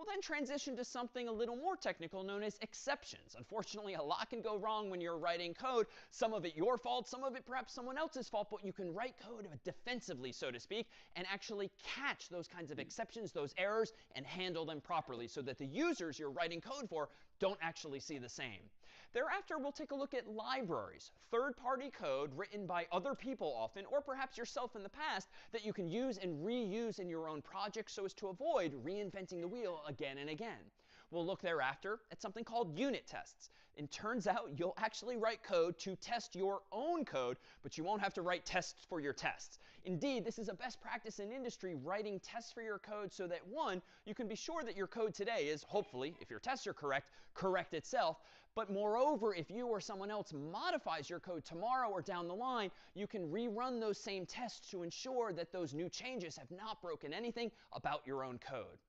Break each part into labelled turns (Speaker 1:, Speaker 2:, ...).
Speaker 1: We'll then transition to something a little more technical known as exceptions. Unfortunately, a lot can go wrong when you're writing code. Some of it your fault, some of it perhaps someone else's fault, but you can write code defensively, so to speak, and actually catch those kinds of exceptions, those errors, and handle them properly so that the users you're writing code for don't actually see the same. Thereafter, we'll take a look at libraries, third-party code written by other people often, or perhaps yourself in the past, that you can use and reuse in your own project so as to avoid reinventing the wheel again and again. We'll look thereafter at something called unit tests. It turns out you'll actually write code to test your own code, but you won't have to write tests for your tests. Indeed, this is a best practice in industry, writing tests for your code so that, one, you can be sure that your code today is, hopefully, if your tests are correct itself. But moreover, if you or someone else modifies your code tomorrow or down the line, you can rerun those same tests to ensure that those new changes have not broken anything about your own code.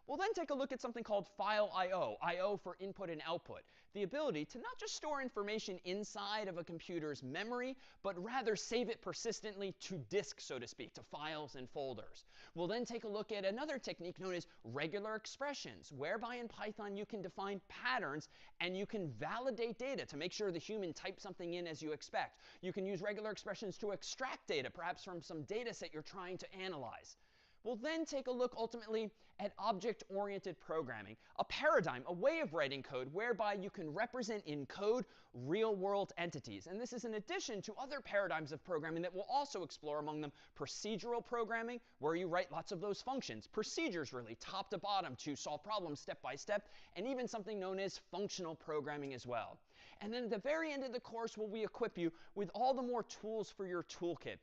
Speaker 1: We'll then take a look at something called file I/O, I/O for input and output, the ability to not just store information inside of a computer's memory, but rather save it persistently to disk, so to speak, to files and folders. We'll then take a look at another technique known as regular expressions, whereby in Python you can define patterns and you can validate data to make sure the human types something in as you expect. You can use regular expressions to extract data, perhaps from some data set you're trying to analyze. We'll then take a look ultimately at object-oriented programming, a paradigm, a way of writing code whereby you can represent in code real-world entities. And this is in addition to other paradigms of programming that we'll also explore, among them procedural programming, where you write lots of those functions, procedures really, top to bottom to solve problems step by step, and even something known as functional programming as well. And then at the very end of the course, we equip you with all the more tools for your toolkit.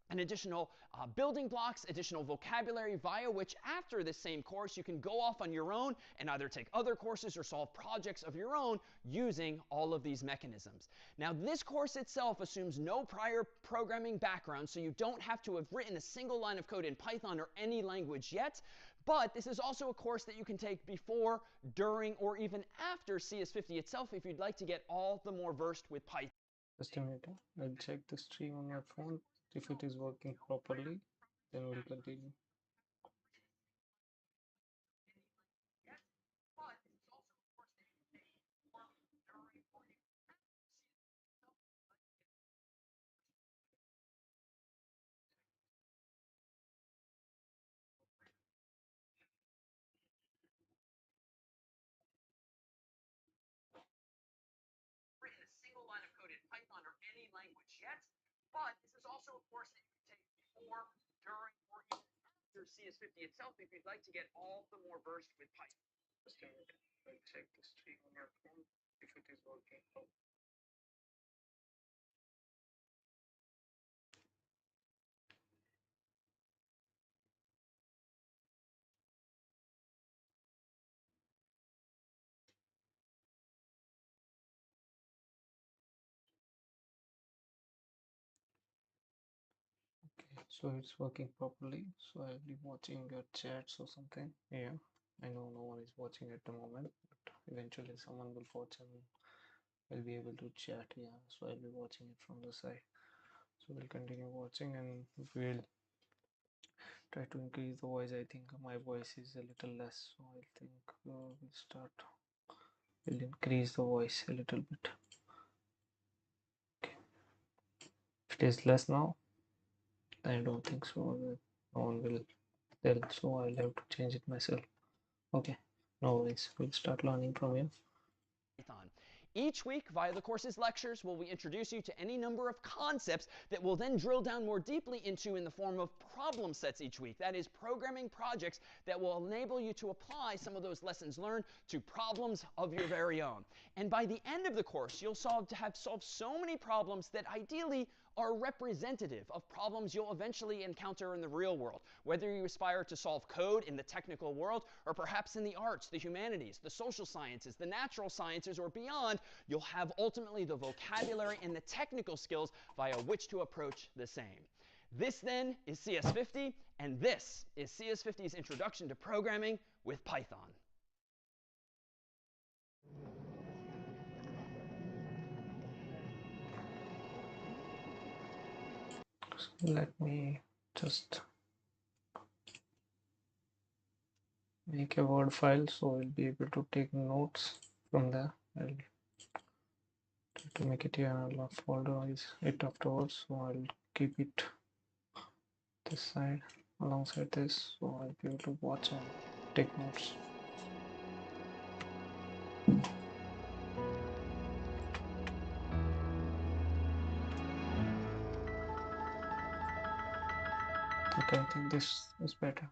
Speaker 1: And additional building blocks, additional vocabulary via which after this same course you can go off on your own and either take other courses or solve projects of your own using all of these mechanisms. Now this course itself assumes no prior programming background, so you don't have to have written a single line of code in Python or any language yet. But this is also a course that you can take before, during, or even after CS50 itself if you'd like to get all the more versed with Python.
Speaker 2: Just a minute. I'll check the stream on my phone. If it is working properly, then we'll continue.
Speaker 1: Written a single line of code in Python or any language yet, but this is also a course that you can take before, during, or even after CS50 itself if you'd like to get all the more versed with Python.
Speaker 2: Just a minute. I'll check the stream on my phone if it is working properly. Okay, so it's working properly. So I'll be watching your chats or something. Yeah, I know no one is watching at the moment, but eventually someone will watch and will be able to chat. Yeah, so I'll be watching it from the side. So we'll continue watching and we'll try to increase the voice. I think my voice is a little less, so I think we'll increase the voice a little bit. Okay, if it is less now, I don't think so. No one will tell, so I'll have to change it myself. Okay, no worries. We'll start learning from here.
Speaker 1: Python. Each week, via the course's lectures, will we introduce you to any number of concepts that we'll then drill down more deeply into in the form of problem sets each week. That is, programming projects that will enable you to apply some of those lessons learned to problems of your very own. And by the end of the course, you'll have solved so many problems that ideally are representative of problems you'll eventually encounter in the real world, whether you aspire to solve code in the technical world or perhaps in the arts, the humanities, the social sciences, the natural sciences, or beyond. You'll have ultimately the vocabulary and the technical skills via which to approach the same. This then is CS50, and this is CS50's Introduction to Programming with Python.
Speaker 2: So let me just make a Word file, so we'll be able to take notes from there. I'll try to make it here, and I'll folderize it afterwards. So I'll keep it this side alongside this, so I'll be able to watch and take notes. Okay, I think this is better.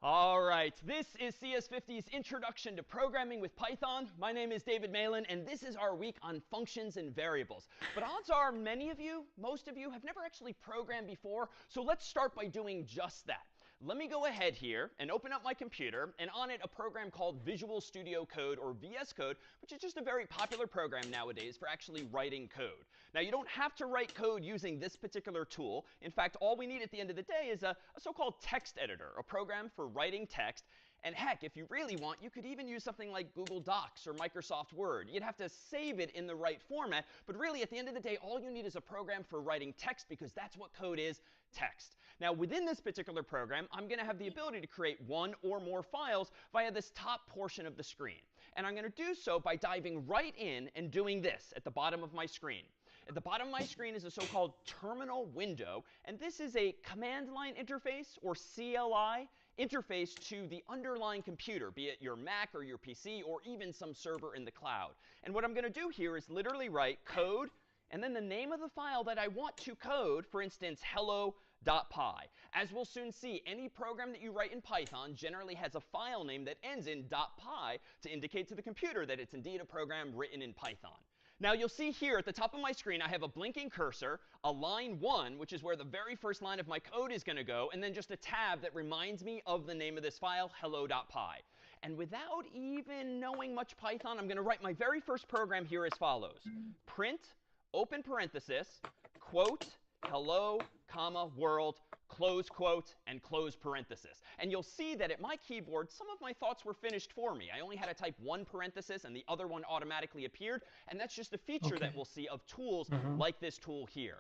Speaker 1: All right, this is CS50's Introduction to Programming with Python. My name is David Malan, and this is our week on functions and variables. But odds are many of you, most of you, have never actually programmed before, so let's start by doing just that. Let me go ahead here and open up my computer, and on it a program called Visual Studio Code, or VS Code, which is just a very popular program nowadays for actually writing code. Now, you don't have to write code using this particular tool. In fact, all we need at the end of the day is a so-called text editor, a program for writing text. And heck, if you really want, you could even use something like Google Docs or Microsoft Word. You'd have to save it in the right format. But really, at the end of the day, all you need is a program for writing text, because that's what code is, text. Now, within this particular program, I'm going to have the ability to create one or more files via this top portion of the screen. And I'm going to do so by diving right in and doing this at the bottom of my screen. At the bottom of my screen is a so-called terminal window. And this is a command line interface, or CLI, interface to the underlying computer, be it your Mac or your PC or even some server in the cloud. And what I'm going to do here is literally write code and then the name of the file that I want to code, for instance, hello.py. As we'll soon see, any program that you write in Python generally has a file name that ends in .py to indicate to the computer that it's indeed a program written in Python. Now, you'll see here at the top of my screen, I have a blinking cursor, a line 1, which is where the very first line of my code is going to go, and then just a tab that reminds me of the name of this file, hello.py. And without even knowing much Python, I'm going to write my very first program here as follows. Print, open parenthesis, quote, hello, comma, world, close quote, and close parenthesis. And you'll see that at my keyboard, some of my thoughts were finished for me. I only had to type one parenthesis, and the other one automatically appeared. And that's just a feature that we'll see of tools like this tool here.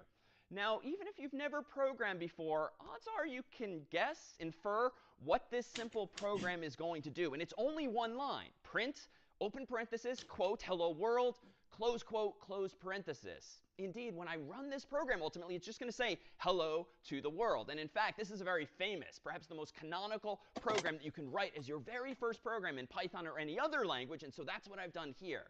Speaker 1: Now, even if you've never programmed before, odds are you can guess, infer what this simple program is going to do. And it's only one line. Print, open parenthesis, quote, hello world, close quote, close parenthesis. Indeed, when I run this program, ultimately, it's just going to say hello to the world. And in fact, this is a very famous, perhaps the most canonical program that you can write as your very first program in Python or any other language. And so that's what I've done here.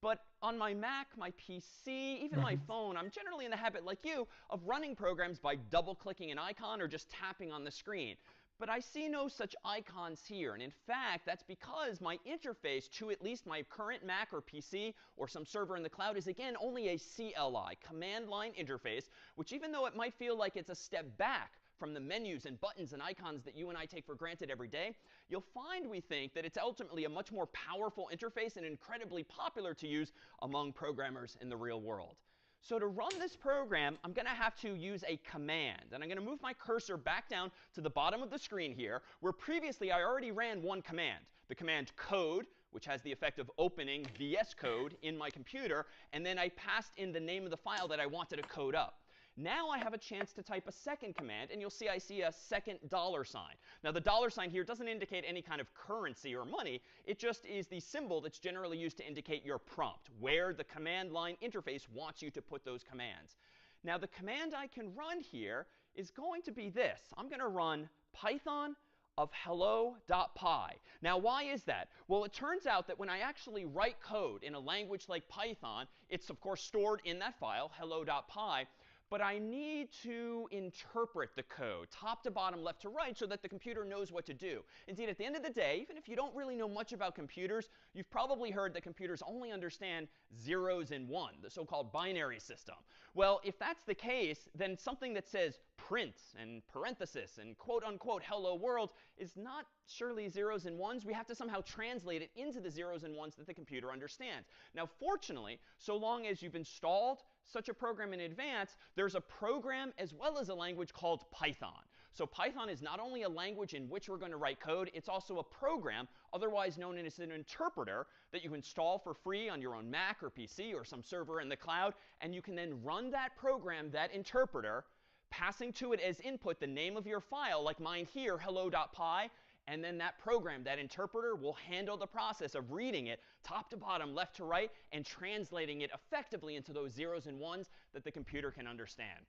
Speaker 1: But on my Mac, my PC, even my phone, I'm generally in the habit, like you, of running programs by double-clicking an icon or just tapping on the screen. But I see no such icons here. And in fact, that's because my interface to at least my current Mac or PC or some server in the cloud is, again, only a CLI, command line interface, which even though it might feel like it's a step back from the menus and buttons and icons that you and I take for granted every day, you'll find we think that it's ultimately a much more powerful interface and incredibly popular to use among programmers in the real world. So to run this program, I'm going to have to use a command. And I'm going to move my cursor back down to the bottom of the screen here, where previously I already ran one command, the command code, which has the effect of opening VS Code in my computer. And then I passed in the name of the file that I wanted to code up. Now I have a chance to type a second command, and you'll see I see a second $sign. Now, the $sign here doesn't indicate any kind of currency or money. It just is the symbol that's generally used to indicate your prompt, where the command line interface wants you to put those commands. Now, the command I can run here is going to be this. I'm going to run Python of hello.py. Now, why is that? Well, it turns out that when I actually write code in a language like Python, it's, of course, stored in that file, hello.py. But I need to interpret the code, top to bottom, left to right, so that the computer knows what to do. Indeed, at the end of the day, even if you don't really know much about computers, you've probably heard that computers only understand zeros and ones, the so-called binary system. Well, if that's the case, then something that says print and parenthesis and quote unquote hello world is not surely zeros and ones. We have to somehow translate it into the zeros and ones that the computer understands. Now, fortunately, so long as you've installed such a program in advance, there's a program as well as a language called Python. So Python is not only a language in which we're going to write code, it's also a program, otherwise known as an interpreter, that you install for free on your own Mac or PC or some server in the cloud. And you can then run that program, that interpreter, passing to it as input the name of your file, like mine here, hello.py, and then that program, that interpreter, will handle the process of reading it top to bottom, left to right, and translating it effectively into those zeros and ones that the computer can understand.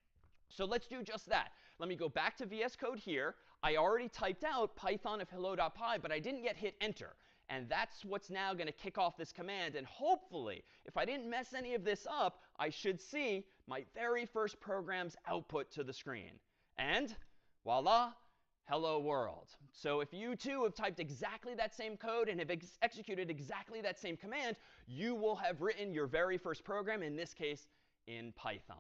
Speaker 1: So let's do just that. Let me go back to VS Code here. I already typed out Python of hello.py, but I didn't yet hit enter. And that's what's now going to kick off this command. And hopefully, if I didn't mess any of this up, I should see my very first program's output to the screen. And voila, hello world. So if you too have typed exactly that same code and have executed exactly that same command, you will have written your very first program, in this case, in Python.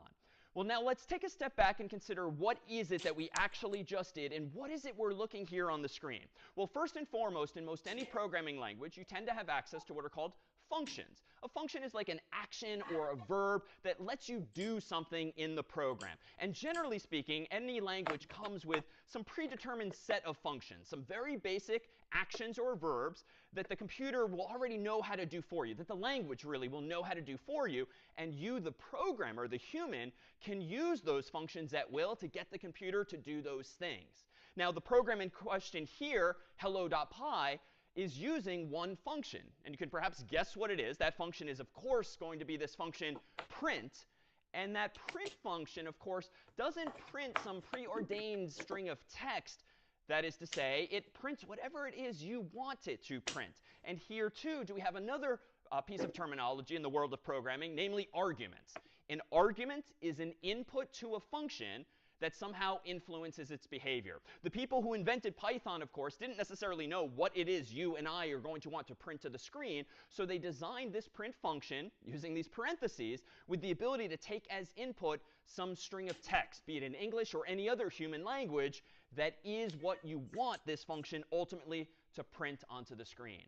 Speaker 1: Well, now let's take a step back and consider what is it that we actually just did, and what is it we're looking here on the screen. Well, first and foremost, in most any programming language, you tend to have access to what are called functions. A function is like an action or a verb that lets you do something in the program. And generally speaking, any language comes with some predetermined set of functions, some very basic actions or verbs that the computer will already know how to do for you, that the language really will know how to do for you. And you, the programmer, the human, can use those functions at will to get the computer to do those things. Now, the program in question here, hello.py, is using one function. And you can perhaps guess what it is. That function is, of course, going to be this function print. And that print function, of course, doesn't print some preordained string of text. That is to say, it prints whatever it is you want it to print. And here, too, do we have another piece of terminology in the world of programming, namely arguments. An argument is an input to a function that somehow influences its behavior. The people who invented Python, of course, didn't necessarily know what it is you and I are going to want to print to the screen. So they designed this print function using these parentheses with the ability to take as input some string of text, be it in English or any other human language, that is what you want this function ultimately to print onto the screen.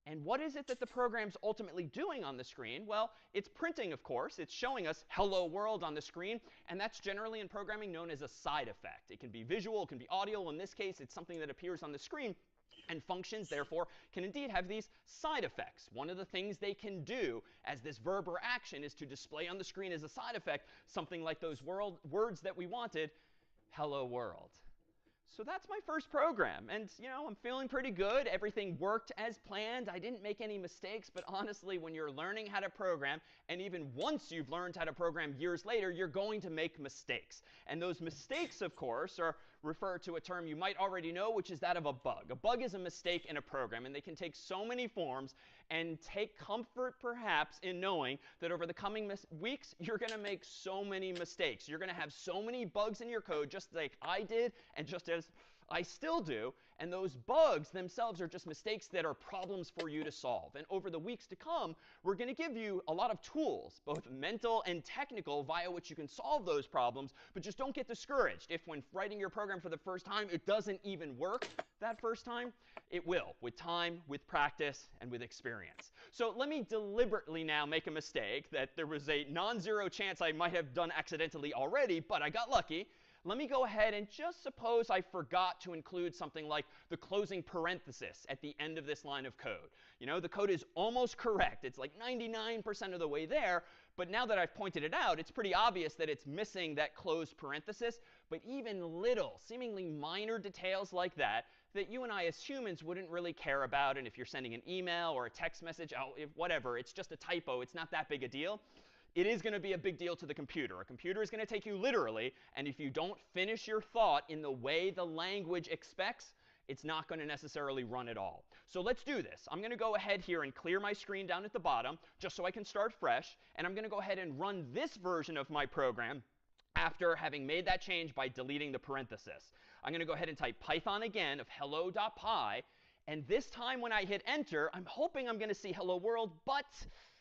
Speaker 1: And what is it that the program's ultimately doing on the screen? Well, it's printing, of course. It's showing us hello world on the screen. And that's generally in programming known as a side effect. It can be visual, it can be audio. In this case, it's something that appears on the screen. And functions, therefore, can indeed have these side effects. One of the things they can do as this verb or action is to display on the screen as a side effect something like those words that we wanted, hello world. So that's my first program. And, you know, I'm feeling pretty good. Everything worked as planned. I didn't make any mistakes. But honestly, when you're learning how to program, and even once you've learned how to program years later, you're going to make mistakes. And those mistakes, of course, are referred to a term you might already know, which is that of a bug. A bug is a mistake in a program. And they can take so many forms. And take comfort, perhaps, in knowing that over the coming weeks, you're going to make so many mistakes. You're going to have so many bugs in your code, just like I did, and just as I still do. And those bugs themselves are just mistakes that are problems for you to solve. And over the weeks to come, we're going to give you a lot of tools, both mental and technical, via which you can solve those problems. But just don't get discouraged if when writing your program for the first time, it doesn't even work that first time. It will, with time, with practice, and with experience. So let me deliberately now make a mistake that there was a non-zero chance I might have done accidentally already, but I got lucky. Let me go ahead and just suppose I forgot to include something like the closing parenthesis at the end of this line of code. You know, the code is almost correct. It's like 99% of the way there. But now that I've pointed it out, it's pretty obvious that it's missing that closed parenthesis. But even little, seemingly minor details like that you and I as humans wouldn't really care about. And if you're sending an email or a text message, whatever, it's just a typo. It's not that big a deal. It is going to be a big deal to the computer. A computer is going to take you literally. And if you don't finish your thought in the way the language expects, it's not going to necessarily run at all. So let's do this. I'm going to go ahead here and clear my screen down at the bottom, just so I can start fresh. And I'm going to go ahead and run this version of my program after having made that change by deleting the parenthesis. I'm going to go ahead and type Python again of hello.py. And this time when I hit enter, I'm hoping I'm going to see hello world. But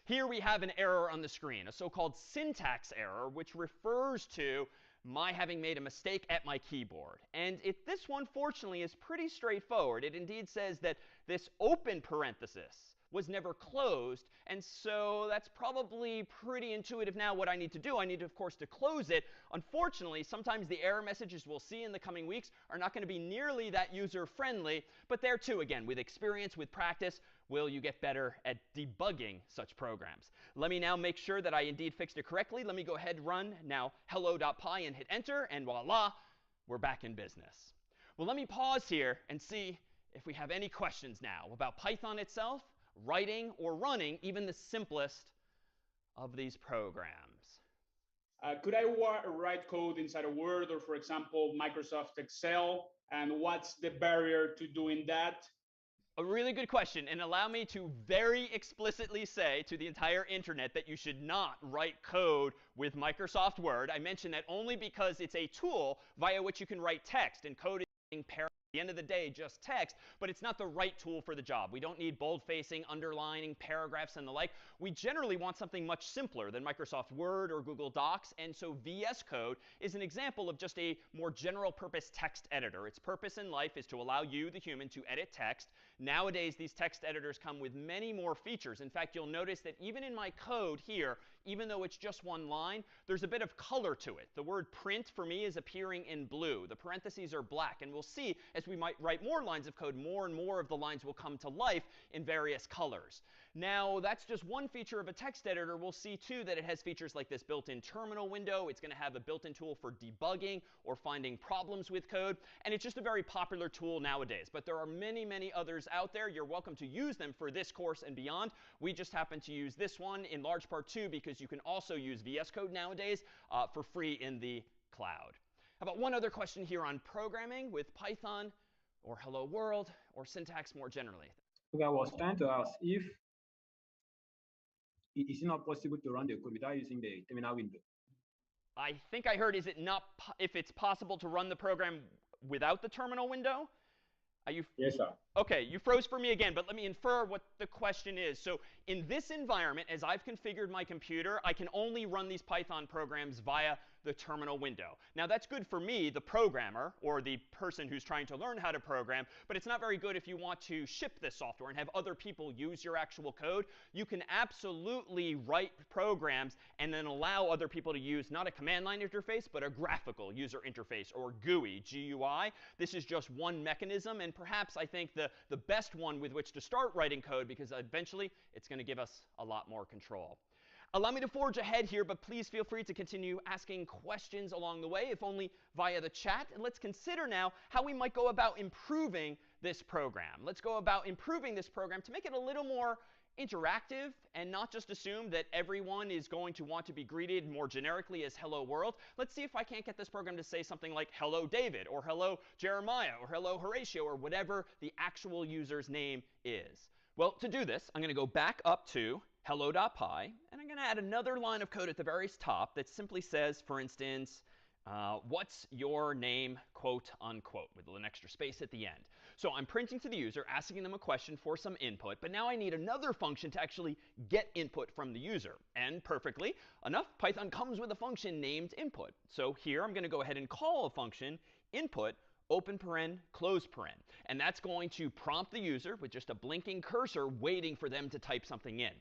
Speaker 1: here we have an error on the screen, a so-called syntax error, which refers to my having made a mistake at my keyboard. And this one, fortunately, is pretty straightforward. It indeed says that this open parenthesis was never closed. And so that's probably pretty intuitive now what I need to do. I need, of course, to close it. Unfortunately, sometimes the error messages we'll see in the coming weeks are not going to be nearly that user-friendly. But there, too, again, with experience, with practice, will you get better at debugging such programs. Let me now make sure that I indeed fixed it correctly. Let me go ahead and run now hello.py and hit enter. And voila, we're back in business. Well, let me pause here and see if we have any questions now about Python itself, writing or running even the simplest of these programs.
Speaker 3: Could I write code inside a Word or, for example, Microsoft Excel? And what's the barrier to doing that?
Speaker 1: A really good question. And allow me to very explicitly say to the entire internet that you should not write code with Microsoft Word. I mention that only because it's a tool via which you can write text. And code is at the end of the day just text, but it's not the right tool for the job. We don't need bold-facing, underlining, paragraphs, and the like. We generally want something much simpler than Microsoft Word or Google Docs. And so VS Code is an example of just a more general-purpose text editor. Its purpose in life is to allow you, the human, to edit text. Nowadays, these text editors come with many more features. In fact, you'll notice that even in my code here, even though it's just one line, there's a bit of color to it. The word print for me is appearing in blue. The parentheses are black. And we'll see as we might write more lines of code, more and more of the lines will come to life in various colors. Now, that's just one feature of a text editor. We'll see, too, that it has features like this built-in terminal window. It's going to have a built-in tool for debugging or finding problems with code. And it's just a very popular tool nowadays. But there are many, many others out there. You're welcome to use them for this course and beyond. We just happen to use this one in large part, too, because you can also use VS Code nowadays for free in the cloud. How about one other question here on programming with Python or Hello World or syntax more generally?
Speaker 4: Okay, I was trying to ask if it is not possible to run the code without using the terminal window.
Speaker 1: I think I heard, is it not if it's possible to run the program without the terminal window? Are you?
Speaker 4: Yes, sir.
Speaker 1: OK, you froze for me again, but let me infer what the question is. So in this environment, as I've configured my computer, I can only run these Python programs via the terminal window. Now, that's good for me, the programmer, or the person who's trying to learn how to program. But it's not very good if you want to ship this software and have other people use your actual code. You can absolutely write programs and then allow other people to use not a command line interface, but a graphical user interface, or GUI, GUI. This is just one mechanism. And perhaps I think the best one with which to start writing code, because eventually it's going to give us a lot more control. Allow me to forge ahead here, but please feel free to continue asking questions along the way, if only via the chat. And let's consider now how we might go about improving this program. Let's go about improving this program to make it a little more interactive and not just assume that everyone is going to want to be greeted more generically as hello world. Let's see if I can't get this program to say something like hello David, or hello Jeremiah, or hello Horatio, or whatever the actual user's name is. Well, to do this, I'm going to go back up to hello.py, and I'm going to add another line of code at the very top that simply says, for instance, what's your name, quote unquote, with an extra space at the end. So I'm printing to the user, asking them a question for some input. But now I need another function to actually get input from the user. And perfectly enough, Python comes with a function named input. So here I'm going to go ahead and call a function input, open paren, close paren. And that's going to prompt the user with just a blinking cursor waiting for them to type something in.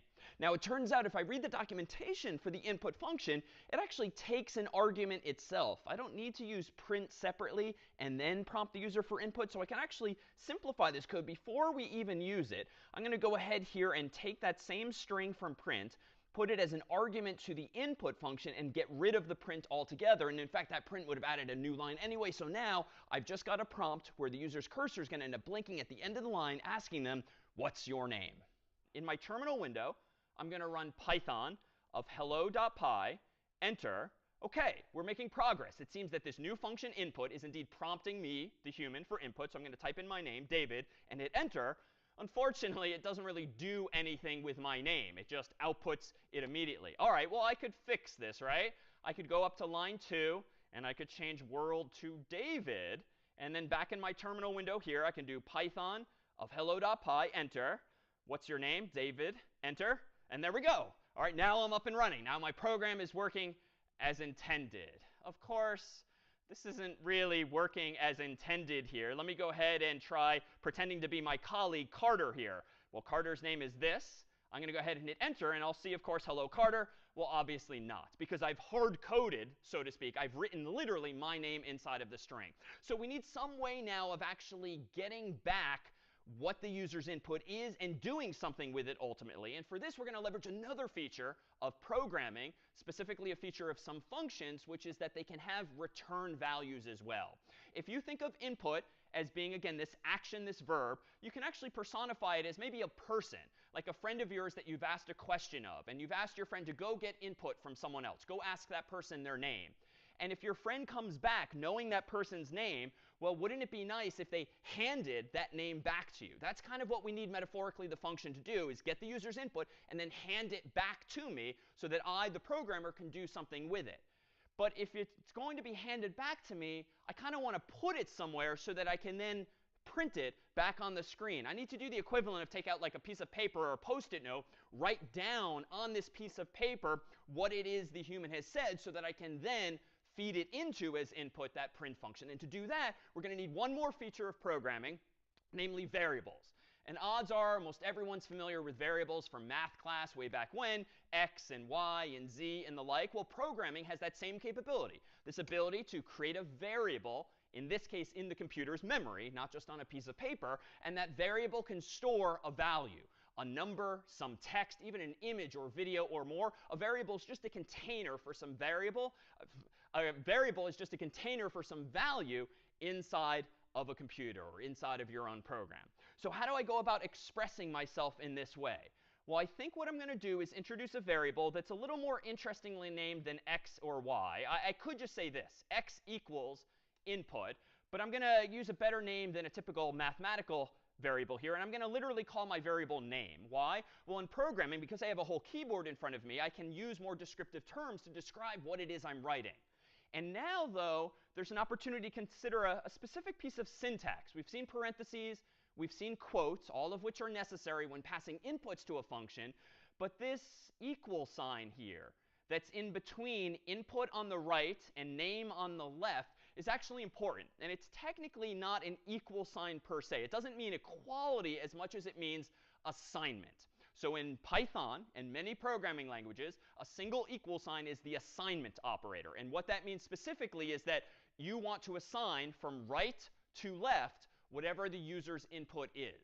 Speaker 1: Now, it turns out if I read the documentation for the input function, it actually takes an argument itself. I don't need to use print separately and then prompt the user for input. So I can actually simplify this code before we even use it. I'm going to go ahead here and take that same string from print, put it as an argument to the input function, and get rid of the print altogether. And in fact, that print would have added a new line anyway. So now I've just got a prompt where the user's cursor is going to end up blinking at the end of the line, asking them, what's your name? In my terminal window, I'm going to run Python of hello.py, enter. OK, we're making progress. It seems that this new function input is indeed prompting me, the human, for input. So I'm going to type in my name, David, and hit enter. Unfortunately, it doesn't really do anything with my name. It just outputs it immediately. All right, well, I could fix this, right? I could go up to line 2, and I could change world to David. And then back in my terminal window here, I can do Python of hello.py, enter. What's your name? David, enter. And there we go. All right, now I'm up and running. Now my program is working as intended. Of course, this isn't really working as intended here. Let me go ahead and try pretending to be my colleague Carter here. Well, Carter's name is this. I'm going to go ahead and hit enter, and I'll see, of course, hello, Carter. Well, obviously not, because I've hard-coded, so to speak. I've written literally my name inside of the string. So we need some way now of actually getting back what the user's input is and doing something with it ultimately. And for this, we're going to leverage another feature of programming, specifically a feature of some functions, which is that they can have return values as well. If you think of input as being, again, this action, this verb, you can actually personify it as maybe a person, like a friend of yours that you've asked a question of. And you've asked your friend to go get input from someone else. Go ask that person their name. And if your friend comes back knowing that person's name, well, wouldn't it be nice if they handed that name back to you? That's kind of what we need metaphorically the function to do, is get the user's input and then hand it back to me so that I, the programmer, can do something with it. But if it's going to be handed back to me, I kind of want to put it somewhere so that I can then print it back on the screen. I need to do the equivalent of take out like a piece of paper or a Post-it note, write down on this piece of paper what it is the human has said so that I can then feed it into as input that print function. And to do that, we're going to need one more feature of programming, namely variables. And odds are most everyone's familiar with variables from math class way back when, x and y and z and the like. Well, programming has that same capability, this ability to create a variable, in this case in the computer's memory, not just on a piece of paper, and that variable can store a value. A number, some text, even an image or video or more. A variable is just a container for some variable. A variable is just a container for some value inside of a computer or inside of your own program. So how do I go about expressing myself in this way? Well, I think what I'm going to do is introduce a variable that's a little more interestingly named than x or y. I could just say this, x equals input. But I'm going to use a better name than a typical mathematical variable here. And I'm going to literally call my variable name. Why? Well, in programming, because I have a whole keyboard in front of me, I can use more descriptive terms to describe what it is I'm writing. And now, though, there's an opportunity to consider a specific piece of syntax. We've seen parentheses. We've seen quotes, all of which are necessary when passing inputs to a function. But this equal sign here that's in between input on the right and name on the left is actually important. And it's technically not an equal sign per se. It doesn't mean equality as much as it means assignment. So in Python and many programming languages, a single equal sign is the assignment operator. And what that means specifically is that you want to assign from right to left whatever the user's input is.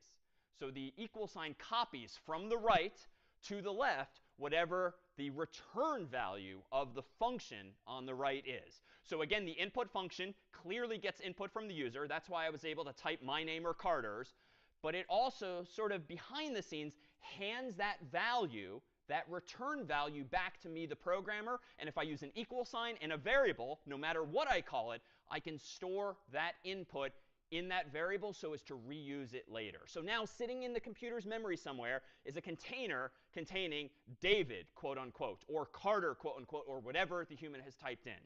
Speaker 1: So the equal sign copies from the right to the left whatever the return value of the function on the right is. So again, the input function clearly gets input from the user. That's why I was able to type my name or Carter's. But it also sort of behind the scenes hands that value, that return value, back to me, the programmer. And if I use an equal sign and a variable, no matter what I call it, I can store that input in that variable so as to reuse it later. So now sitting in the computer's memory somewhere is a container containing David, quote unquote, or Carter, quote unquote, or whatever the human has typed in.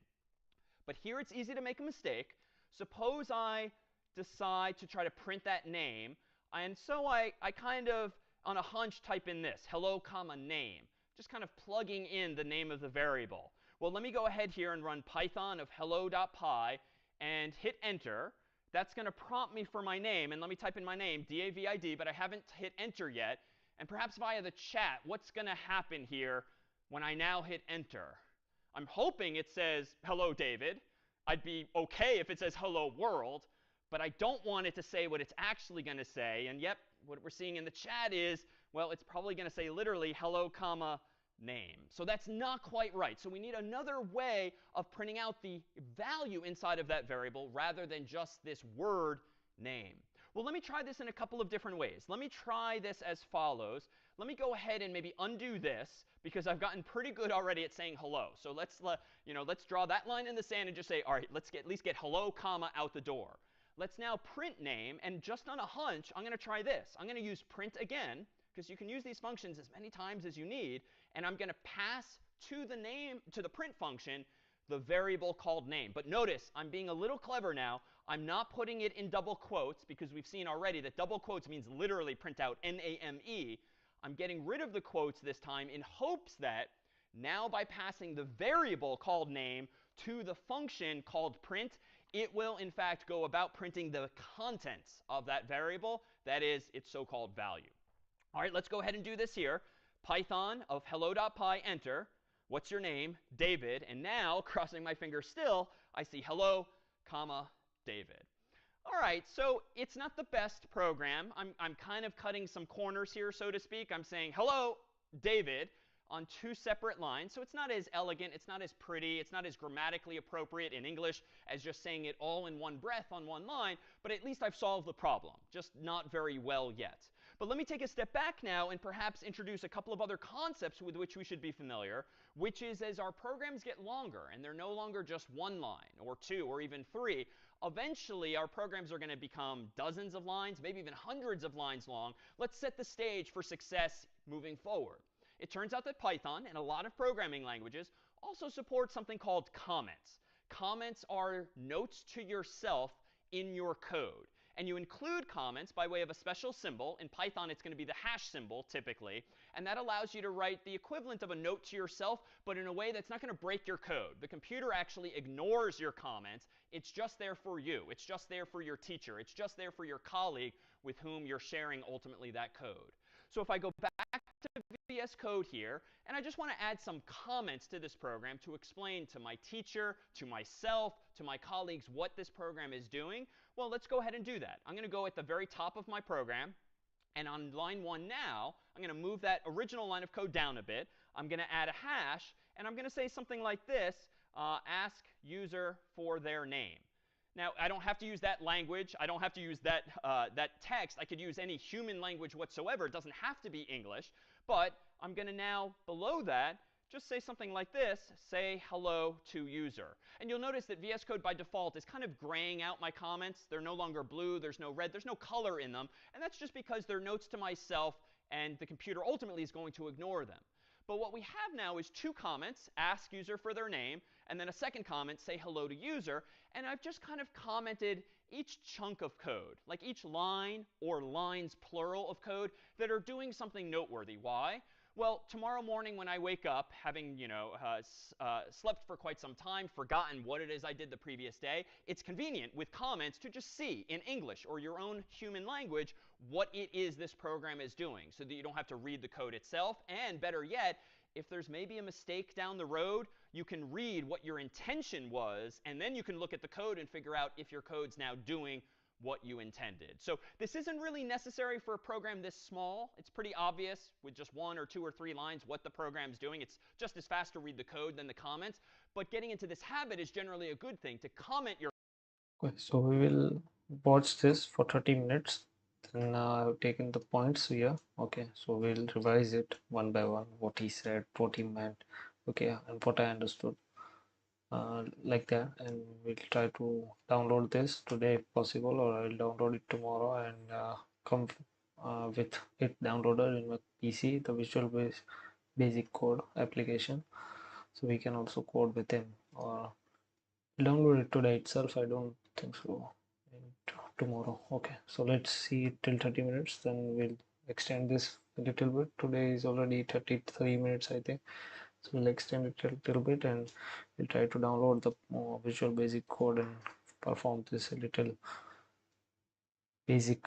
Speaker 1: But here it's easy to make a mistake. Suppose I decide to try to print that name. And so I kind of, on a hunch, type in this, hello, comma, name, just kind of plugging in the name of the variable. Well, let me go ahead here and run Python of hello.py and hit enter. That's going to prompt me for my name. And let me type in my name, D-A-V-I-D, but I haven't hit enter yet. And perhaps via the chat, what's going to happen here when I now hit enter? I'm hoping it says, hello, David. I'd be OK if it says hello, world. But I don't want it to say what it's actually going to say. And yep, what we're seeing in the chat is, well, it's probably going to say literally hello, comma, name. So that's not quite right. So we need another way of printing out the value inside of that variable rather than just this word name. Well, let me try this in a couple of different ways. Let me try this as follows. Let me go ahead and maybe undo this, because I've gotten pretty good already at saying hello. So let's draw that line in the sand and just say, all right, let's at least get hello, comma, out the door. Let's now print name. And just on a hunch, I'm going to try this. I'm going to use print again, because you can use these functions as many times as you need. And I'm going to pass to the name, to the print function, the variable called name. But notice, I'm being a little clever now. I'm not putting it in double quotes, because we've seen already that double quotes means literally print out N-A-M-E. I'm getting rid of the quotes this time in hopes that now by passing the variable called name to the function called print, it will in fact go about printing the contents of that variable, that is, its so-called value. All right, let's go ahead and do this here. Python of hello.py, enter. What's your name? David. And now, crossing my fingers still, I see hello, comma, David. All right, so it's not the best program. I'm kind of cutting some corners here, so to speak. I'm saying hello, David, on two separate lines. So it's not as elegant, it's not as pretty, it's not as grammatically appropriate in English as just saying it all in one breath on one line, but at least I've solved the problem. Just not very well yet. But let me take a step back now and perhaps introduce a couple of other concepts with which we should be familiar, which is as our programs get longer and they're no longer just one line or two or even three, eventually our programs are going to become dozens of lines, maybe even hundreds of lines long. Let's set the stage for success moving forward. It turns out that Python and a lot of programming languages also support something called comments. Comments are notes to yourself in your code. And you include comments by way of a special symbol. In Python, it's going to be the hash symbol, typically. And that allows you to write the equivalent of a note to yourself, but in a way that's not going to break your code. The computer actually ignores your comments. It's just there for you. It's just there for your teacher. It's just there for your colleague with whom you're sharing ultimately that code. So if I go back to VS Code here, and I just want to add some comments to this program to explain to my teacher, to myself, to my colleagues what this program is doing, well, let's go ahead and do that. I'm going to go at the very top of my program. And on line 1 now, I'm going to move that original line of code down a bit. I'm going to add a hash. And I'm going to say something like this, ask user for their name. Now, I don't have to use that language. I don't have to use that text. I could use any human language whatsoever. It doesn't have to be English. But I'm going to now, below that, just say something like this, say hello to user. And you'll notice that VS Code by default is kind of graying out my comments. They're no longer blue. There's no red. There's no color in them. And that's just because they're notes to myself, and the computer ultimately is going to ignore them. But what we have now is two comments, ask user for their name, and then a second comment, say hello to user. And I've just kind of commented each chunk of code, like each line or lines plural of code that are doing something noteworthy. Why? Well, tomorrow morning when I wake up, having slept for quite some time, forgotten what it is I did the previous day, it's convenient with comments to just see in English or your own human language what it is this program is doing, so that you don't have to read the code itself. And better yet, if there's maybe a mistake down the road, you can read what your intention was, and then you can look at the code and figure out if your code's now doing what you intended. So this isn't really necessary for a program this small. It's pretty obvious with just 1 or 2 or 3 lines what the program's doing. It's just as fast to read the code than the comments. But getting into this habit is generally a good thing, to comment your...
Speaker 2: Okay, so we will watch this for 30 minutes. Then I've taken the points here. Okay, so we'll revise it one by one, what he said, what he meant, okay, and what I understood. Like that, and we'll try to download this today if possible, or I'll download it tomorrow and come with it downloaded in my PC, the Visual Basic Code application, so we can also code with him, or download it today itself. I don't think so. Tomorrow. Okay, so let's see it till 30 minutes, then we'll extend this a little bit. Today is already 33 minutes, I think. So we'll extend it a little bit, and we'll try to download the Visual Basic Code and perform this a little basic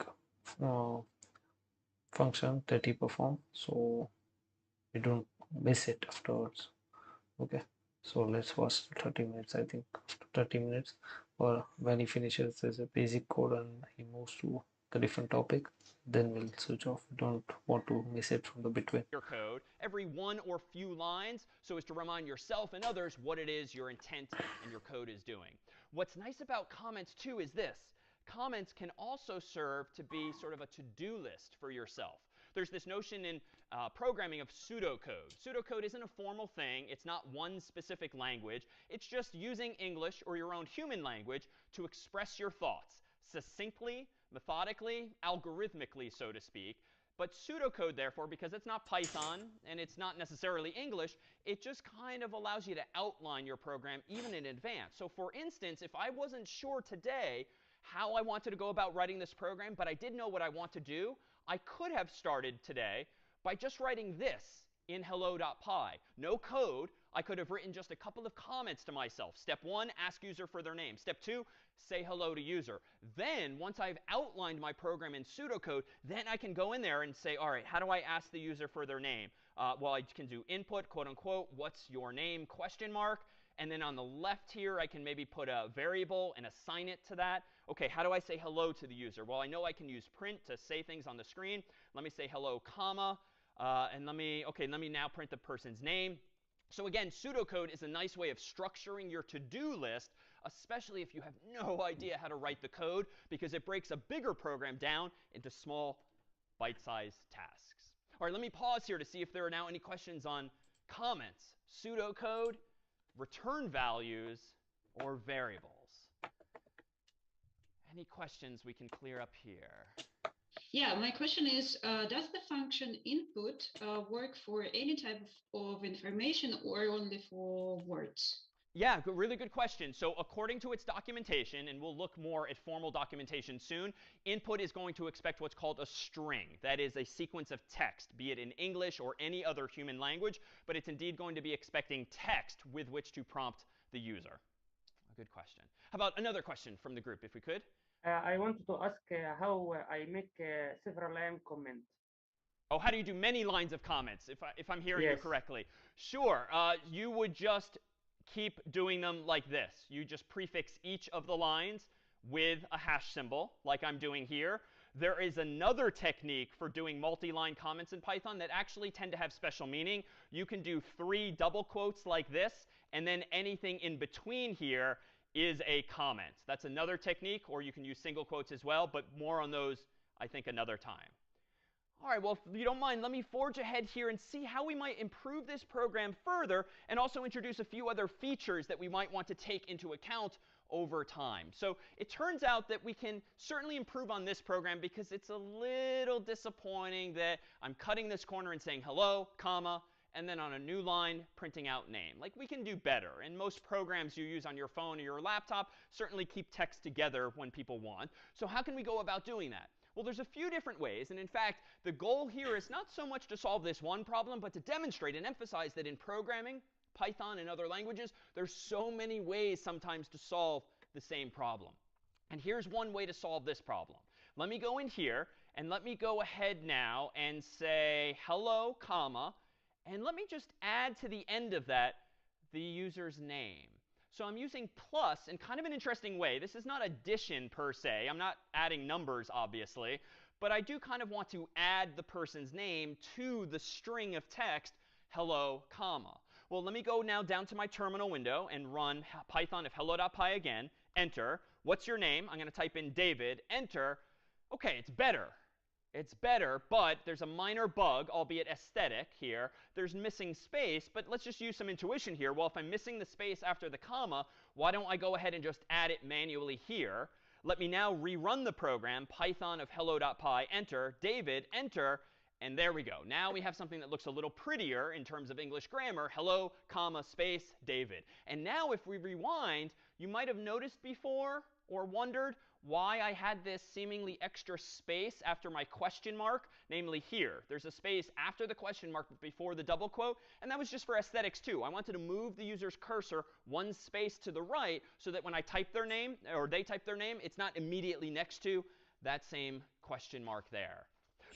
Speaker 2: function that he performed, so we don't miss it afterwards. Okay, so let's watch 30 minutes. I think after 30 minutes, or when he finishes there's a basic code and he moves to the different topic, then we'll switch off. We don't want to miss it from the between.
Speaker 1: Your code every one or few lines, so as to remind yourself and others what it is your intent and your code is doing. What's nice about comments too is this. Comments can also serve to be sort of a to-do list for yourself. There's this notion in programming of pseudocode. Pseudocode isn't a formal thing. It's not one specific language. It's just using English or your own human language to express your thoughts succinctly, methodically, algorithmically, so to speak. But pseudocode, therefore, because it's not Python and it's not necessarily English, it just kind of allows you to outline your program even in advance. So for instance, if I wasn't sure today how I wanted to go about writing this program, but I did know what I want to do, I could have started today by just writing this in hello.py. No code. I could have written just a couple of comments to myself. Step 1, ask user for their name. Step 2, say hello to user. Then, once I've outlined my program in pseudocode, then I can go in there and say, all right, how do I ask the user for their name? Well, I can do input, quote unquote, what's your name, question mark. And then on the left here, I can maybe put a variable and assign it to that. OK, how do I say hello to the user? Well, I know I can use print to say things on the screen. Let me say hello, comma. And let me now print the person's name. So again, pseudocode is a nice way of structuring your to-do list, especially if you have no idea how to write the code, because it breaks a bigger program down into small, bite-sized tasks. All right, let me pause here to see if there are now any questions on comments, pseudocode, return values, or variables. Any questions we can clear up here?
Speaker 5: Yeah, my question is, does the function input work for any type of information or only for words?
Speaker 1: Yeah, really good question. So according to its documentation, and we'll look more at formal documentation soon, input is going to expect what's called a string. That is a sequence of text, be it in English or any other human language. But it's indeed going to be expecting text with which to prompt the user. A good question. How about another question from the group, if we could?
Speaker 6: I wanted to ask how I make several line comment.
Speaker 1: Oh, how do you do many lines of comments, if I'm hearing you correctly? Sure. You would just keep doing them like this. You just prefix each of the lines with a hash symbol, like I'm doing here. There is another technique for doing multi-line comments in Python that actually tend to have special meaning. You can do 3 double quotes like this, and then anything in between here is a comment. That's another technique, or you can use single quotes as well, but more on those, I think, another time. All right, well, if you don't mind, let me forge ahead here and see how we might improve this program further, and also introduce a few other features that we might want to take into account over time. So it turns out that we can certainly improve on this program, because it's a little disappointing that I'm cutting this corner and saying hello, comma, and then on a new line, printing out name. Like, we can do better. And most programs you use on your phone or your laptop certainly keep text together when people want. So how can we go about doing that? Well, there's a few different ways. And in fact, the goal here is not so much to solve this one problem, but to demonstrate and emphasize that in programming, Python and other languages, there's so many ways sometimes to solve the same problem. And here's one way to solve this problem. Let me go in here, and let me go ahead now and say hello, comma. And let me just add to the end of that the user's name. So I'm using plus in kind of an interesting way. This is not addition per se. I'm not adding numbers, obviously. But I do kind of want to add the person's name to the string of text, hello, comma. Well, let me go now down to my terminal window and run Python of hello.py again. Enter. What's your name? I'm going to type in David. Enter. OK, it's better. It's better, but there's a minor bug, albeit aesthetic here. There's missing space, but let's just use some intuition here. Well, if I'm missing the space after the comma, why don't I go ahead and just add it manually here? Let me now rerun the program, Python of hello.py, enter, David, enter, and there we go. Now we have something that looks a little prettier in terms of English grammar, hello, comma, space, David. And now if we rewind, you might have noticed before or wondered why I had this seemingly extra space after my question mark, namely here. There's a space after the question mark but before the double quote, and that was just for aesthetics too. I wanted to move the user's cursor one space to the right so that when I type their name, or they type their name, it's not immediately next to that same question mark there.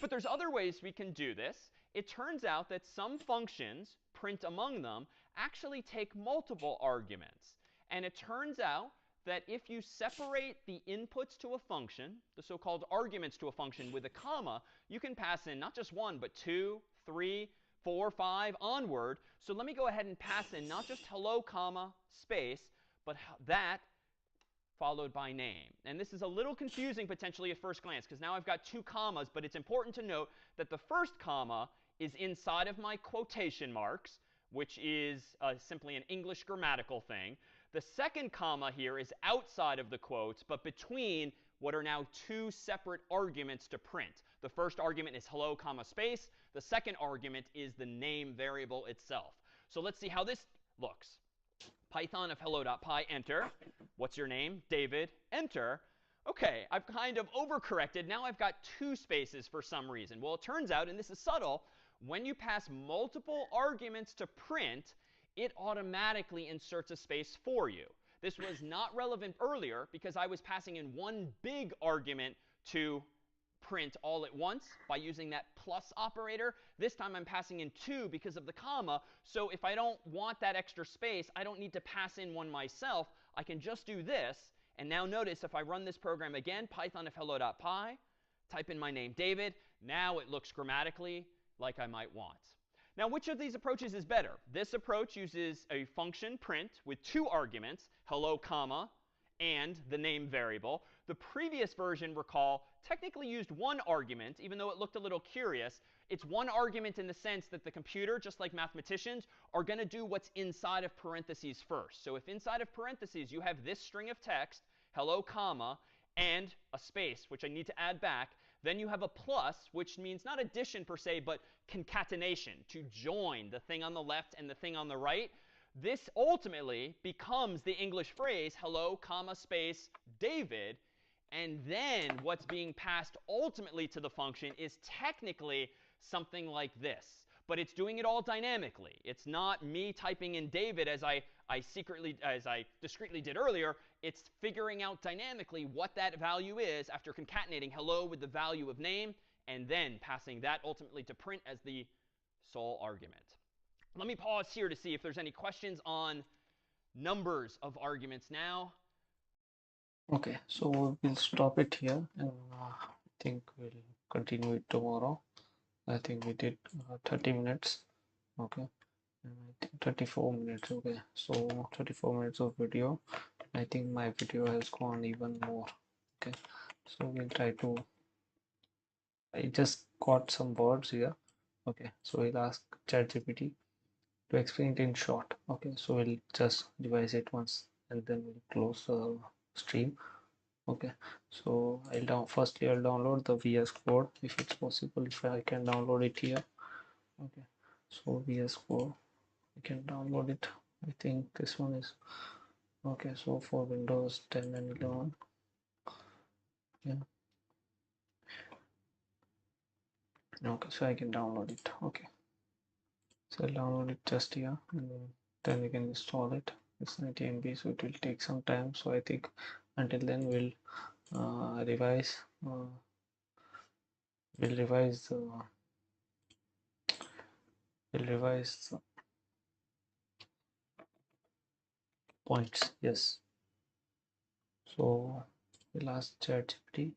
Speaker 1: But there's other ways we can do this. It turns out that some functions, print among them, actually take multiple arguments. And it turns out that if you separate the inputs to a function, the so-called arguments to a function, with a comma, you can pass in not just 1, but 2, 3, 4, 5, onward. So let me go ahead and pass in not just hello, comma, space, but that followed by name. And this is a little confusing potentially at first glance, because now I've got 2 commas, but it's important to note that the first comma is inside of my quotation marks, which is simply an English grammatical thing. The second comma here is outside of the quotes, but between what are now 2 separate arguments to print. The first argument is hello, comma, space. The second argument is the name variable itself. So let's see how this looks. Python of hello.py, enter. What's your name? David, enter. OK, I've kind of overcorrected. Now I've got 2 spaces for some reason. Well, it turns out, and this is subtle, when you pass multiple arguments to print, it automatically inserts a space for you. This was not relevant earlier because I was passing in one big argument to print all at once by using that plus operator. This time I'm passing in two because of the comma. So if I don't want that extra space, I don't need to pass in one myself. I can just do this. And now notice if I run this program again, python if hello.py, type in my name, David, now it looks grammatically like I might want. Now, which of these approaches is better? This approach uses a function print with two arguments, hello, comma, and the name variable. The previous version, recall, technically used one argument, even though it looked a little curious. It's one argument in the sense that the computer, just like mathematicians, are going to do what's inside of parentheses first. So if inside of parentheses you have this string of text, hello, comma, and a space, which I need to add back, then you have a plus, which means not addition per se, but concatenation, to join the thing on the left and the thing on the right. This ultimately becomes the English phrase, hello, comma, space, David. And then what's being passed ultimately to the function is technically something like this. But it's doing it all dynamically. It's not me typing in David as I discretely did earlier. It's figuring out dynamically what that value is after concatenating hello with the value of name and then passing that ultimately to print as the sole argument. Let me pause here to see if there's any questions on numbers of arguments now.
Speaker 2: Okay, so we'll stop it here, and I think we'll continue it tomorrow. I think we did 30 minutes. Okay, and I think 34 minutes. Okay, so 34 minutes of video. I think my video has gone even more. Okay, so we'll try to. I just got some words here. Okay, so we'll ask ChatGPT to explain it in short. Okay, so we'll just revise it once and then we'll close the stream. Okay, so firstly I'll download the VS Code if it's possible, if I can download it here. Okay, so VS Code, I can download it. I think this one is okay. So for Windows 10 and 11, yeah. Okay, so I can download it. Okay, so I'll download it just here, and then we can install it. It's 90 MB, so it will take some time. So I think until then we'll revise the points. Yes, so we'll ask ChatGPT.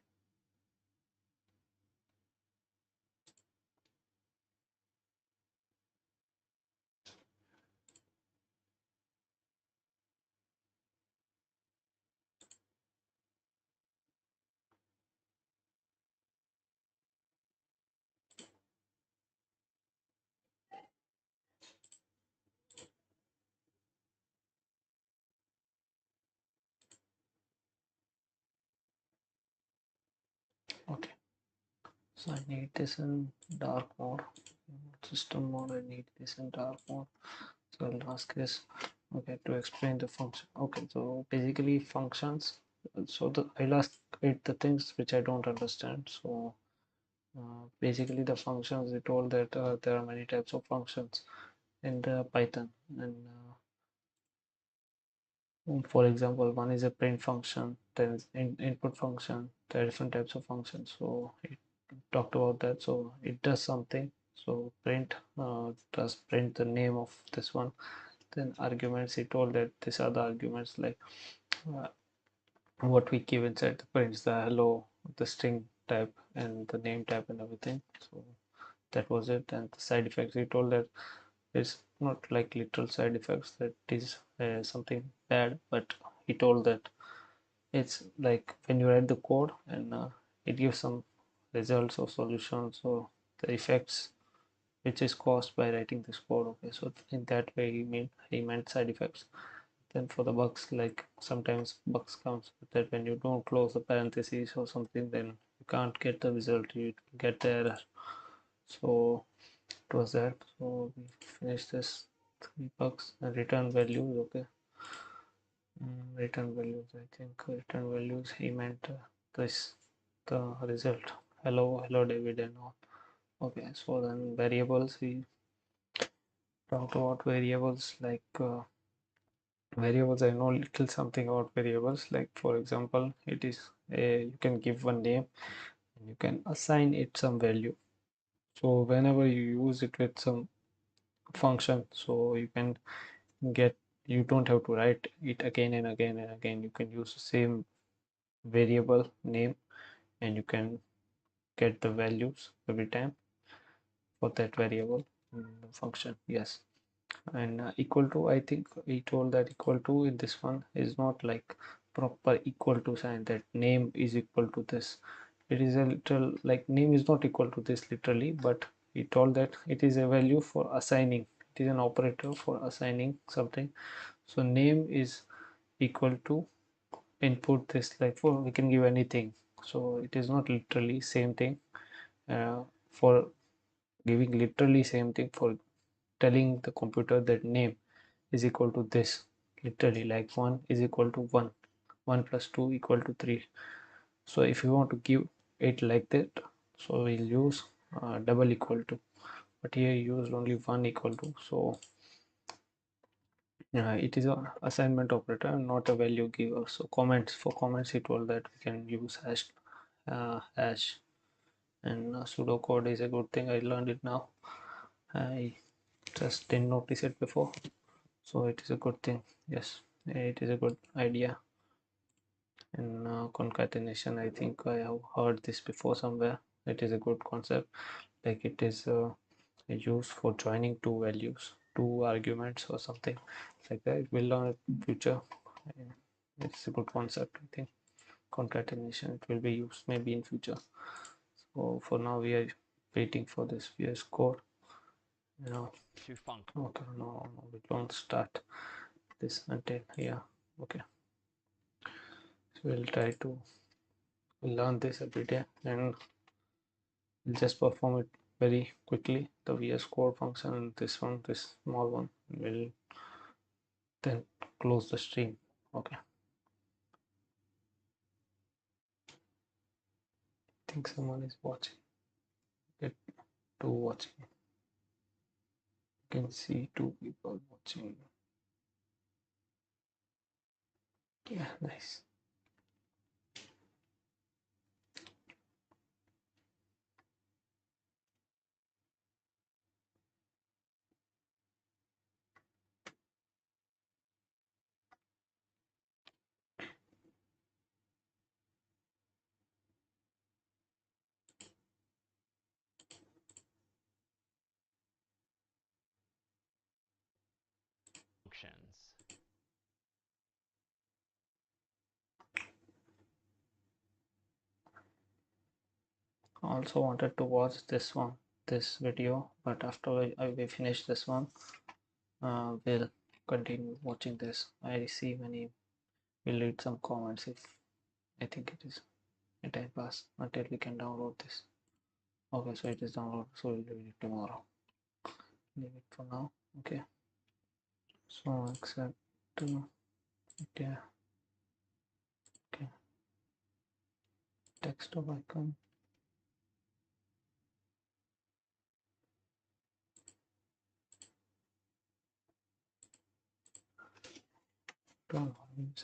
Speaker 2: Okay, so I need this in dark mode. System mode, I need this in dark mode. So I'll ask this, okay, to explain the function. Okay, so basically functions. So I'll ask it the things which I don't understand. So basically the functions, it told that there are many types of functions in the Python, and for example, one is a print function, then is input function. There are different types of functions. So it talked about that. So it does something. So print does print the name of this one. Then arguments, it told that these are the arguments, like what we give inside the prints, the hello, the string type, and the name type, and everything. So that was it. And the side effects, he told that it's not like literal side effects, that is something bad, but he told that it's like when you write the code and it gives some results or solutions or the effects which is caused by writing this code. Okay, so in that way he meant side effects. Then for the bugs, like sometimes bugs comes with that when you don't close the parentheses or something, then you can't get the result, you get the error. So it was that. So we finished this 3 bugs and return values. Okay, return values, I think return values, he meant this, the result, hello David and all. Okay, so then variables, talk about variables. Like variables, I know little something about variables. Like for example, it is you can give one name and you can assign it some value. So whenever you use it with some function, so you can get, you don't have to write it again and again and again. You can use the same variable name and you can get the values every time for that variable function. Yes. And equal to, I think he told that equal to in this one is not like proper equal to sign, that name is equal to this. It is a little like name is not equal to this literally, but he told that it is a value for assigning. It is an operator for assigning something. So name is equal to input this, like for we can give anything. So it is not literally same thing for giving literally same thing, for telling the computer that name is equal to this, literally like 1 is equal to 1, 1 plus 2 equal to 3. So if you want to give it like that, so we'll use double equal to, but here you use only 1 equal to. So it is a assignment operator, not a value giver. So comments, for comments he told that we can use hash, and pseudocode is a good thing. I learned it now. I just didn't notice it before, so it is a good thing. Yes, it is a good idea. And concatenation, I think I have heard this before somewhere. It is a good concept. Like it is used for joining two values, two arguments or something like that. We'll learn in future. It's a good concept, I think. Concatenation, it will be used maybe in future. So for now we are waiting for this VS Code.
Speaker 1: To function.
Speaker 2: Okay, no, we don't start this until here. Okay, so we'll try to learn this every day, and we'll just perform it very quickly. The VS Code function, this one, this small one, will then close the stream. Okay, I think someone is watching. Get to watching. You can see 2 people watching. Yeah, nice. Also wanted to watch this video, but after we finish this one, we'll continue watching this. I receive any, we'll read some comments if I think it is a time pass until we can download this. Okay, so it is downloaded, so we'll do it tomorrow. Leave it for now. Okay, so accept. Okay, okay, desktop icon.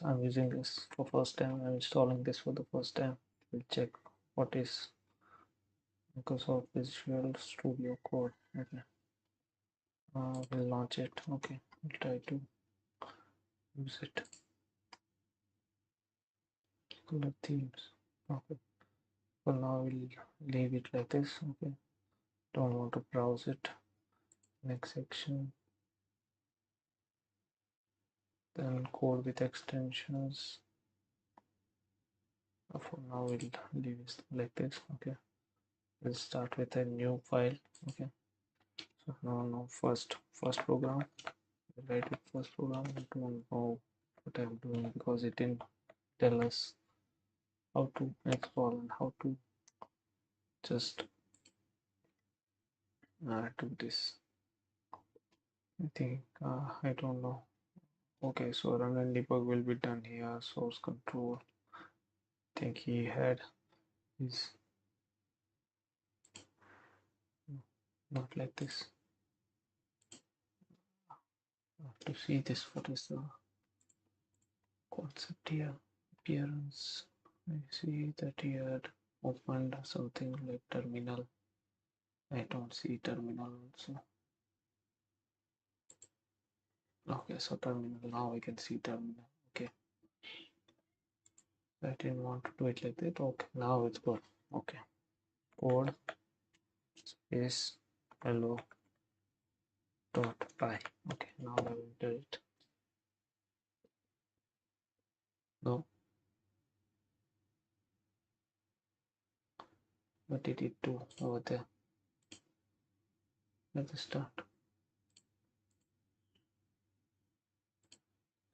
Speaker 2: I'm using this for first time. I'm installing this for the first time. We'll check what is Microsoft Visual Studio Code. Okay, we'll launch it. Okay, we'll try to use it. Color themes. Okay, for now we'll leave it like this. Okay, don't want to browse it. Next section, then code with extensions. For now we'll leave it like this. Okay, we'll start with a new file. Okay, so now first program, write it first program. I don't know what I'm doing because it didn't tell us how to install and how to just do this. I think I don't know. Okay, so run and debug will be done here. Source control, I think he had is not like this. I have to see this. What is the concept here? Appearance. I see that he had opened something like terminal. I don't see terminal also. Okay, so terminal. Now I can see terminal. Okay. I didn't want to do it like that. Okay, now it's good. Okay. Code space hello dot py. Okay, now I will enter it. No. What did it do over there? Let's start. I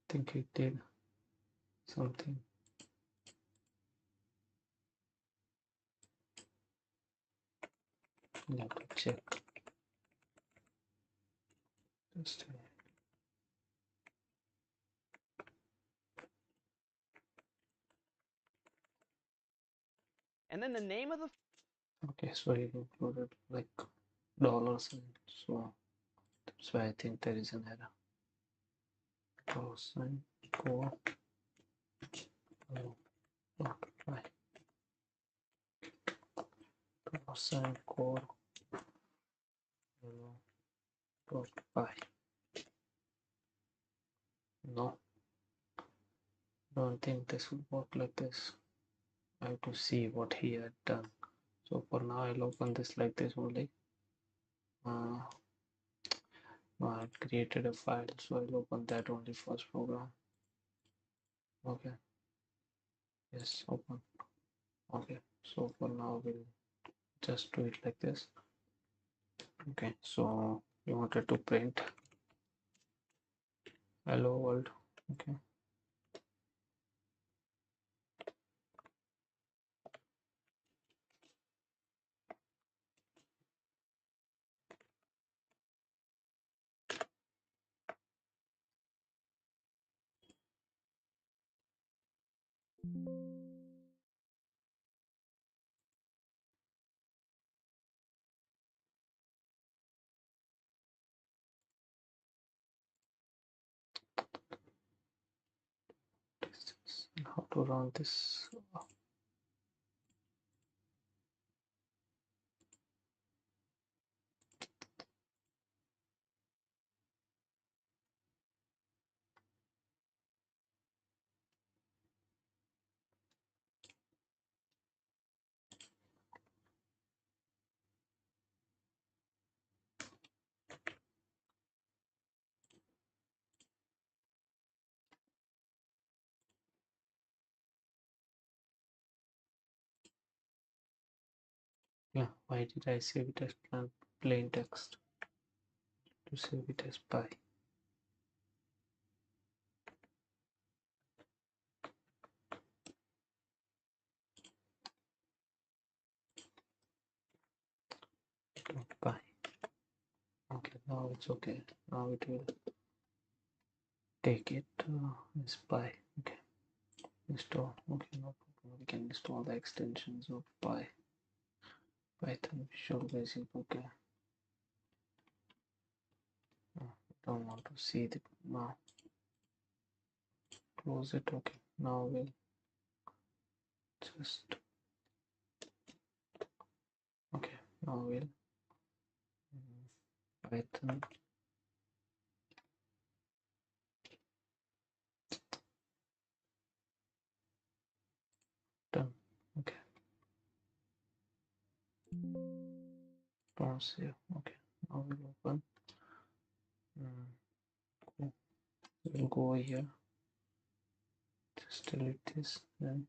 Speaker 2: think it did something. I have to check. Just
Speaker 1: And then the name of the
Speaker 2: okay, so it included like $sign, so that's why I think there is an error. $sign core hello dot py. $sign core hello dot py. No, don't think this will work like this. I have to see what he had done. So for now I'll open this like this only. No, I had created a file, so I'll open that only first program. Okay. Yes, open. Okay, so for now we'll just do it like this. Okay, so we wanted to print hello world. Okay. How to run this? Yeah, why did I save it as plain text? To save it as py. Py. Okay, now it's okay. Now it will take it as py. Okay, install. Okay, no problem. We can install the extensions of py. Python Visual Basic. Okay. Oh, don't want to see it now. Close it. Okay, now we'll just okay. Now we'll Python done. Okay. Don't save. Okay. Now we'll open. Cool. We'll go here. Just delete this. Then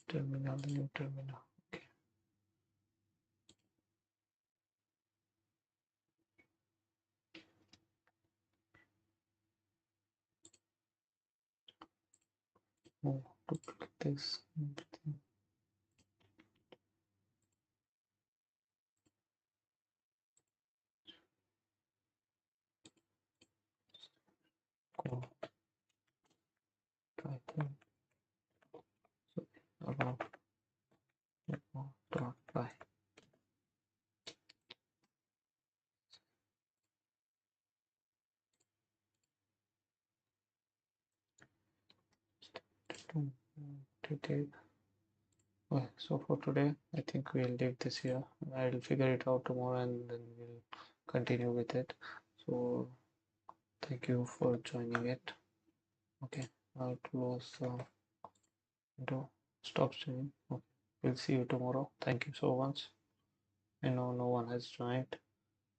Speaker 2: terminal. New terminal. Okay. Oh, duplicate this. Go Python. So about dot py. to take. Okay, so for today, I think we'll leave this here. I'll figure it out tomorrow and then we'll continue with it. So thank you for joining it. Okay, I'll close window, stop streaming. Okay, we'll see you tomorrow. Thank you so much. I know no one has joined.